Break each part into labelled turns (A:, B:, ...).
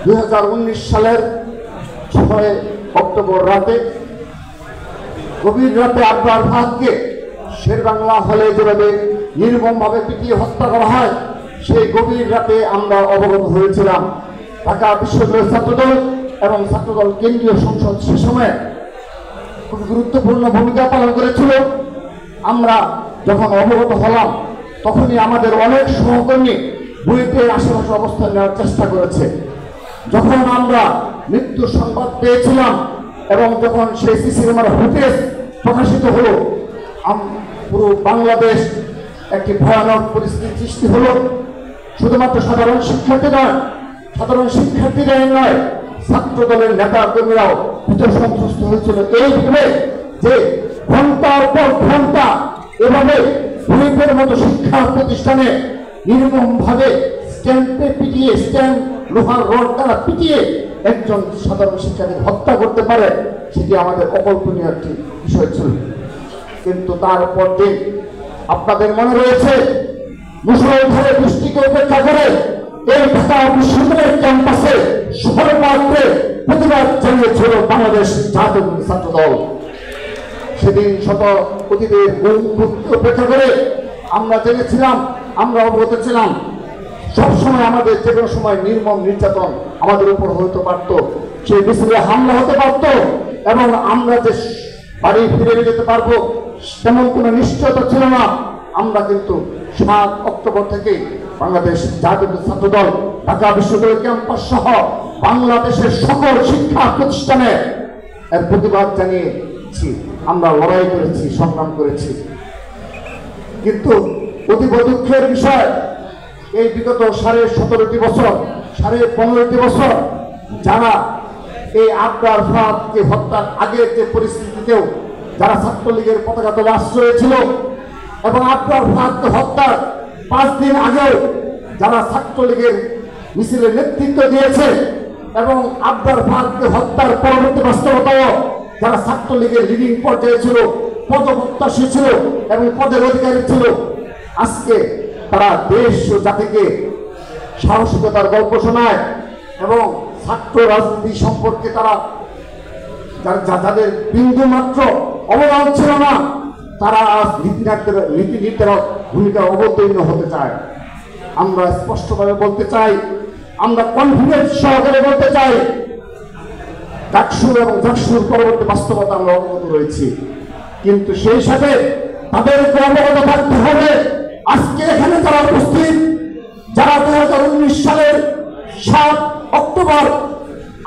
A: 2019 সালের 6 অক্টোবর রাতে গভীর রাতে আবরার ফাহাদকে শেরবাংলা হলে যেভাবে নির্মমভাবে পিটিয়ে হত্যা করা হয়, সেই গভীর রাতে আমরা অবগত হয়েছিলাম। ঢাকা বিশ্ববিদ্যালয়ের ছাত্রদল এবং ছাত্রদল কেন্দ্রীয় সংসদ সে সময়ে খুব গুরুত্বপূর্ণ ভূমিকা পালন করেছিল। আমরা যখন অবগত হলাম তখনই আমাদের অনেক সহকর্মী বুয়েটের আশেপাশে অবস্থান নেওয়ার চেষ্টা করেছে। যখন আমরা মৃত্যুর সংবাদ পেয়েছিলাম এবং যখন সেই সিসি ক্যামেরা ফুটেজ প্রকাশিত হলো, পুরো বাংলাদেশ একটি ভয়ানক পরিস্থিতির সৃষ্টি হলো। শুধুমাত্র সাধারণ শিক্ষার্থীরাই নয়, ছাত্র দলের নেতা কর্মীরাও ভিতর সন্ত্রস্ত হয়েছিল এই ভেবে যে ঘন্টার পর ঘন্টা এভাবে বুয়েটের মতো শিক্ষা প্রতিষ্ঠানে নির্মমভাবে স্ট্যাম্পে পিটিয়ে, স্ট্যাম্প লোহার রড দ্বারা পিটিয়ে একজন সাধারণ শিক্ষার্থী হত্যা করতে পারে, সেটি আমাদের অকল্পনীয় একটি বিষয় ছিল। কিন্তু তারপর দিন আপনাদের মনে রয়েছে মুষলধারে বৃষ্টিকে উপেক্ষা করে এই ঢাকা বিশ্ববিদ্যালয়ের ক্যাম্পাসে সর্বাগ্রে প্রতিবাদ জানিয়েছিল বাংলাদেশ জাতীয় ছাত্র দল। সেদিন শত অতিথির উপেক্ষা করে আমরা জেনেছিলাম, আমরা অবগত ছিলাম সবসময় আমাদের যে কোনো সময় নির্মম নির্যাতন আমাদের উপর হতে পারত, সেই মিছিলে হামলা হতে পারত এবং আমরা যে বাড়ি ফিরে যেতে পারবো তেমন কোনো নিশ্চয়তা ছিল না। আমরা কিন্তু 7 অক্টোবর থেকে বাংলাদেশ জাতীয় ছাত্র দল ঢাকা বিশ্ববিদ্যালয় ক্যাম্পাস সহ বাংলাদেশের সকল শিক্ষা প্রতিষ্ঠানে এর প্রতিবাদ জানিয়েছি, আমরা লড়াই করেছি, সংগ্রাম করেছি। কিন্তু অতীব দুঃখের বিষয়, এই বিগত 17.5 বছর 15.5 বছর যারা এই আবরার ফাহাদকে হত্যার আগের যে পরিস্থিতিতেও যারা ছাত্রলীগের পতাকা তলে আশ্রয় ছিল এবং আবরার ফাহাদকে হত্যার 5 দিন আগেও যারা ছাত্রলীগের মিছিলের নেতৃত্ব দিয়েছে এবং আবরার ফাহাদকে হত্যার পরবর্তী বাস্তবতাও যারা ছাত্রলীগের লিডিং পর্যায়ে ছিল, পদপ্রত্যাশী ছিল এবং পদের অধিকারী ছিল, আজকে তারা দেশ ও জাতিকে সাহসিকতার গল্প শোনায় এবং ছাত্র রাজনীতি সম্পর্কে তারা যাদের বিন্দু মাত্র অবদান ছিল না, তারা আজ নীতি নির্ধারক ভূমিকা অবতীর্ণ হতে চায়। আমরা স্পষ্টভাবে বলতে চাই, আমরা কনফিডেন্স সহকারে বলতে চাই, ডাকসুর এবং জাকসুর পরবর্তী বাস্তবতা আমরা অবগত রয়েছি। কিন্তু সেই সাথে তাদেরকে অবগত থাকতে হবে, আজকে এখানে যারা উপস্থিত, যারা 2019 সালের 7 অক্টোবর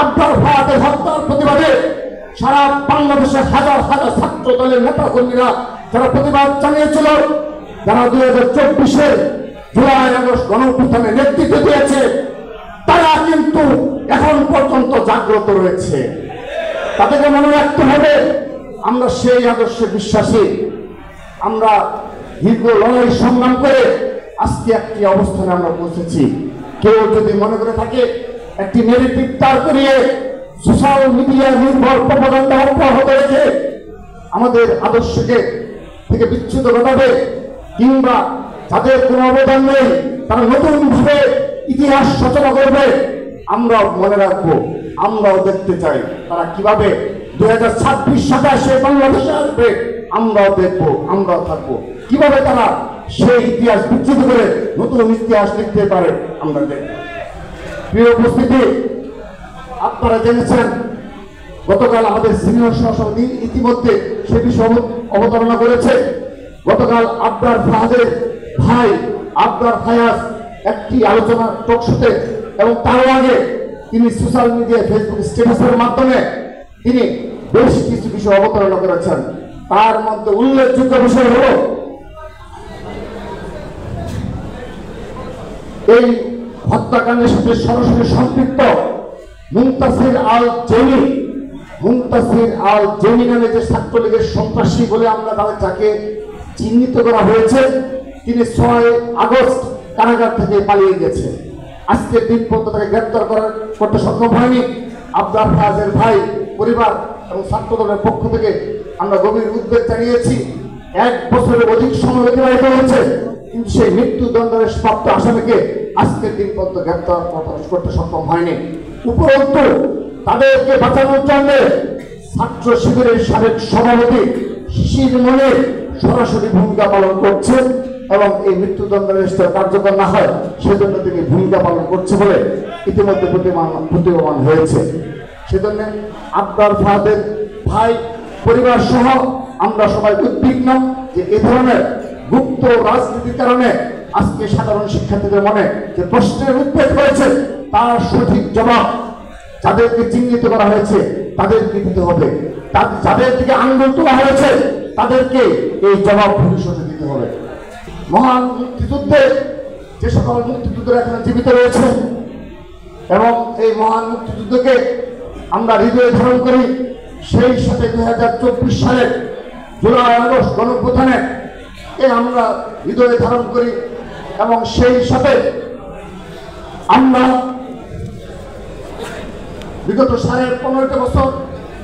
A: আবরার ফাহাদের হত্যার প্রতিবাদে সারা বাংলাদেশের হাজার হাজার ছাত্র দলের নেতা কর্মীরা যারা প্রতিবাদ জানিয়েছিল, যারা 2024-এর জুলাই আগস্ট গণঅভ্যুত্থানে নেতৃত্ব দিয়েছে, তারা কিন্তু এখন পর্যন্ত জাগ্রত রয়েছে। তাদেরকে মনে রাখতে হবে আমরা সেই আদর্শে বিশ্বাসী। আমরা দীর্ঘ লড়াই সংগ্রাম করে আজকে একটি অবস্থানে আমরা পৌঁছেছি। কেউ যদি মনে করে থাকে একটি নেগেটিভ তার করিয়ে সোশ্যাল মিডিয়া নির্ভর প্রপাগান্ডা অব্যাহত রেখে আমাদের আদর্শকে থেকে বিচ্ছুত ঘটাবে কিংবা যাদের কোনো অবদান নেই তারা নতুনভাবে ইতিহাস রচনা করবে, আমরাও মনে রাখবো, আমরাও দেখতে চাই তারা কিভাবে 2026-27 বাংলাদেশে আসবে। আমরাও দেখবো, আমরাও থাকবো, কিভাবে তারা সেই ইতিহাস বিচ্ছিন্ন করে নতুন ইতিহাস লিখতে পারে আমরা দেখব। প্রিয় উপস্থিতি, আপনারা জেনেছেন গতকাল আমাদের সিনিয়র সহসভাপতি ইতিমধ্যে সে বিষয়ে অবতারণা করেছে। গতকাল আবরার ফাহাদের ভাই আবরার ফায়াজ একটি আলোচনা টকশোতে এবং তার আগে তিনি সোশ্যাল মিডিয়া ফেসবুক স্ট্যাটাসের মাধ্যমে তিনি বেশ কিছু বিষয় অবতারণা করেছেন। তার মধ্যে উল্লেখযোগ্য বিষয় হল এই হত্যাকাণ্ডের সাথে সরাসরি সম্পৃক্ত মুনতাসির আল জেনি নামে যে ছাত্রলীগের সন্ত্রাসী বলে আমরা যাকে চিহ্নিত করা হয়েছে, তিনি 6 আগস্ট কারাগার থেকে পালিয়ে গেছে। আজকের দিন পর্যন্ত তাকে গ্রেপ্তার করতে সক্ষম হয়নি। আবরার ফাহাদের ভাই, পরিবার এবং ছাত্রদলের পক্ষ থেকে আমরা গভীর উদ্বেগ জানিয়েছি। 1 বছরের অধিক সময় অতিবাহিত হয়েছে, কিন্তু সেই মৃত্যুদণ্ডের প্রাপ্ত আসামিকে আজকের দিন পর্যন্ত গ্রেপ্তার করতে সক্ষম হয়নি। উপরন্তু তাদেরকে বাঁচানোর জন্য ছাত্র শিবিরের সাবেক সভাপতি শিশির মনে সরাসরি ভূমিকা পালন করছে এবং এই মৃত্যুদণ্ডের কার্যকর না হয় সেজন্য তিনি ভূমিকা পালন করছে বলে ইতিমধ্যে প্রতীয়মান হয়েছে। সেজন্য আবরার ফাহাদের ভাই পরিবার সহ আমরা সবাই উদ্বিগ্ন যে এ ধরনের গুপ্ত রাজনীতির কারণে আজকে সাধারণ শিক্ষার্থীদের মনে যে প্রশ্নের উদ্বেগ হয়েছে তার সঠিক জবাব যাদেরকে চিহ্নিত করা হয়েছে তাদেরকে দিতে হবে, যাদের দিকে আঙ্গুল তোলা হয়েছে তাদেরকে এই জবাব ভবিষ্যতে দিতে হবে। মহান মুক্তিযুদ্ধে যে সকল মুক্তিযুদ্ধরা এখানে জীবিত রয়েছে এবং এই মহান মুক্তিযুদ্ধকে আমরা হৃদয়ে ধারণ করি, সেই সাথে 2024 সালের জুলাই আগস্ট গণঅভ্যুত্থানে আমরা হৃদয়ে ধারণ করি এবং সেই সাথে আমরা বিগত 15.5 বছর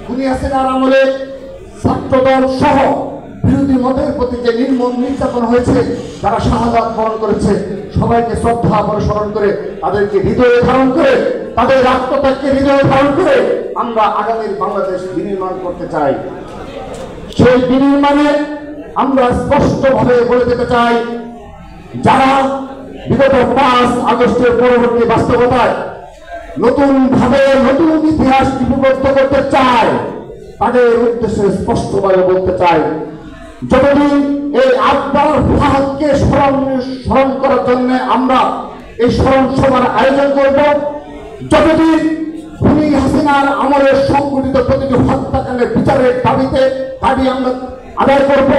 A: খুনি হাসিনার আমলে ছাত্রদল সহ বিরোধী মতের প্রতি যে নির্মম নির্যাতন হয়েছে, যারা শাহাদাত বরণ করেছে সবাইকে শ্রদ্ধা করে স্মরণ করে তাদেরকে হৃদয়ে ধারণ করে তাদের আত্মত্যাগকে হৃদয়ে ধারণ করে আমরা আগামীর বাংলাদেশ বিনির্মাণ করতে চাই। সেই বিনির্মাণে আমরা স্পষ্টভাবে বলে দিতে চাই, যারা বিগত 5 আগস্টের পরবর্তী বাস্তবতায় নতুনভাবে নতুন ইতিহাস লিপিবদ্ধ করতে চায় তাদের উদ্দেশ্যে স্পষ্টভাবে বলতে চাই, যতদিন এই আবরার ফাহাদকে স্মরণ করার জন্য আমরা এই স্মরণ সভার আয়োজন করব, যতদিন খুনি হাসিনার আমলে সংঘটিত প্রতিটি হত্যাকাণ্ডের বিচারের দাবি আমরা আদায় করব,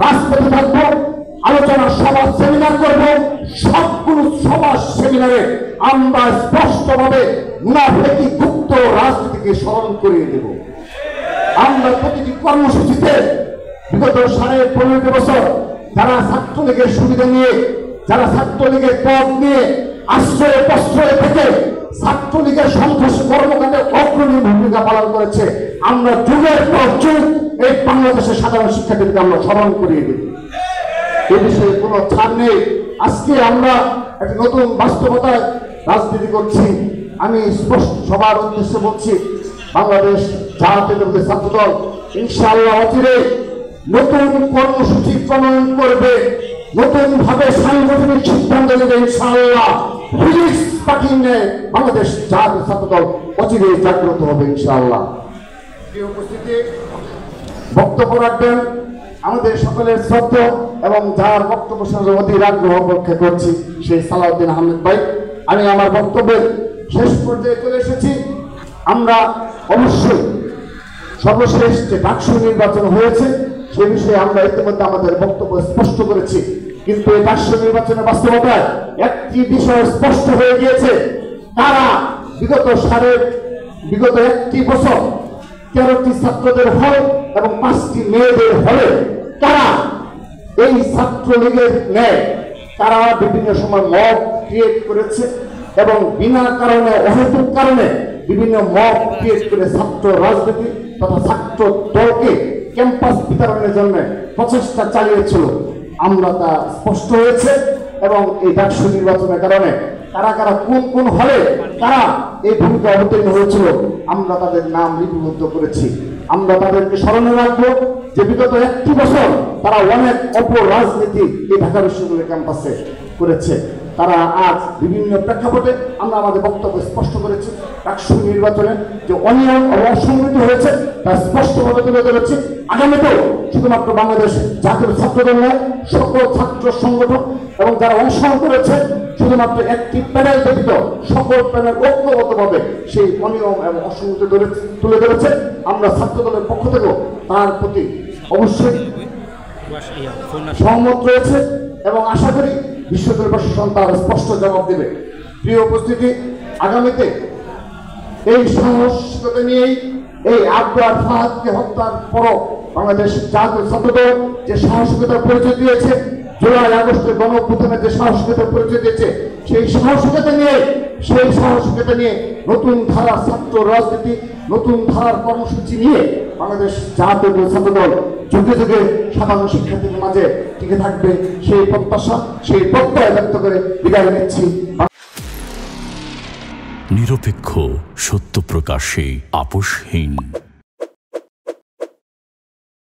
A: রাজপথে থাকব, আলোচনা সভা সেমিনার করব, সবগুলো সভা সেমিনারে আমরা স্পষ্টভাবে মুনাফিকি গুপ্ত রাজনীতিকে স্মরণ করিয়ে দেব। আমরা প্রতিটি কর্মসূচিতে বিগত 15.5 বছর যারা ছাত্রলীগের সুবিধা নিয়ে, যারা ছাত্রলীগের পদ নিয়ে আশ্রয় প্রশ্রয় থেকে ছাত্রলীগের সন্ত্রাসী কর্মকাণ্ডে অগ্রণী ভূমিকা পালন করেছে, আমরা যুগের পর যুগ এই বাংলাদেশের সাধারণ শিক্ষার্থীদেরকে আমরা স্মরণ করিয়ে দেব। এই বিষয়ে কোনো ছাড় নেই। আজকে আমরা একটা নতুন বাস্তবতায় রাজনীতি করছি। আমি স্পষ্ট সবার উদ্দেশ্যে বলছি, বাংলাদেশ জাতীয়তাবাদী ছাত্রদল ইনশাআল্লাহ অচিরে নতুন কর্মসূচি প্রণয়ন করবে, নতুন ভাবে সাংগঠনিক সিদ্ধান্ত নেবে ইনশাআল্লাহ। ফিজিক্স পার্টি নিয়ে বাংলাদেশ জাতীয় ছাত্রদল অচিরে জাগ্রত হবে ইনশাআল্লাহ। প্রিয় উপস্থিতি, বক্তব্য রাখবেন আমাদের সকলের শ্রদ্ধা এবং যার বক্তব্য শোনার অধীর আগ্রহ অপেক্ষা করছি সেই সালাউদ্দিন আহমেদ ভাই। আমি আমার বক্তব্যের শেষ পর্যায়ে চলে এসেছি। আমরা অবশ্যই সর্বশেষ যে ডাকসু নির্বাচন হয়েছে সে বিষয়ে আমরা ইতিমধ্যে আমাদের বক্তব্য স্পষ্ট করেছি, কিন্তু এই ডাকসু নির্বাচনের বাস্তবতায় একটি বিষয় স্পষ্ট হয়ে গিয়েছে, তারা বিগত 1 বছর 13টি ছাত্রদের হল এবং 5টি মেয়েদের হলে তারা এই ছাত্রলীগের ন্যায় তারা বিভিন্ন সময় মব ক্রিয়েট করেছে এবং বিনা কারণে অহেতুক কারণে বিভিন্ন মব ক্রিয়েট করে ছাত্র রাজনীতি তথা ছাত্র দলকে ক্যাম্পাস বিতরণের জন্য প্রচেষ্টা চালিয়েছিল। আমরা তা স্পষ্ট হয়েছে এবং এই ডাকসু নির্বাচনের কারণে কারা কারা কোন হলে তারা এই ভূমিকা অবতীর্ণ হয়েছিল আমরা তাদের নাম লিপিবদ্ধ করেছি। আমরা তাদেরকে স্মরণে রাখবো যে বিগত 1 বছর তারা অনেক অপরাজনীতি এই ঢাকা বিশ্ববিদ্যালয় ক্যাম্পাসে করেছে। তারা আজ বিভিন্ন প্রেক্ষাপটে আমরা আমাদের বক্তব্য স্পষ্ট করেছি, ডাকসু নির্বাচনে যে অনিয়ম অসংগতি হয়েছে তা স্পষ্টভাবে তুলে ধরেছি। আগামীতেও শুধুমাত্র বাংলাদেশ জাতীয় ছাত্রদল নয়, সকল ছাত্র সংগঠন এবং যারা অংশগ্রহণ করেছে শুধুমাত্র একটি প্যানেল ব্যতীত সকল প্যানেল ঐক্যবদ্ধভাবে সেই অনিয়ম এবং অসংগতি তুলে ধরেছে। আমরা ছাত্রদলের পক্ষ থেকেও তার প্রতি অবশ্যই সহমত রয়েছে এবং আশা করি বিশ্ববিদ্যালয় প্রশাসন তার স্পষ্ট জবাব দেবে। প্রিয় উপস্থিতি, আগামীতে এই সাহসিকতা নিয়েই এই আবরার ফাহাদকে হত্যার পরও বাংলাদেশ জাতীয় ছাত্রদল যে সাহসিকতার পরিচয় দিয়েছে, জুলাই আগস্টের গণঅভ্যুত্থানের যে সাহসিকতার পরিচয় দিয়েছে, সেই সাহসিকতা নিয়ে নতুন ধারা ছাত্র রাজনীতি, নতুন ধারার কর্মসূচি নিয়ে বাংলাদেশ জাতীয় ছাত্রদল যুগে যুগে সাধারণ শিক্ষার্থীদের মাঝে টিকে থাকবে সেই প্রত্যাশা, সেই প্রত্যয় ব্যক্ত করে বিদায় নিচ্ছি।
B: নিরপেক্ষ, সত্য প্রকাশে আপোষহীন।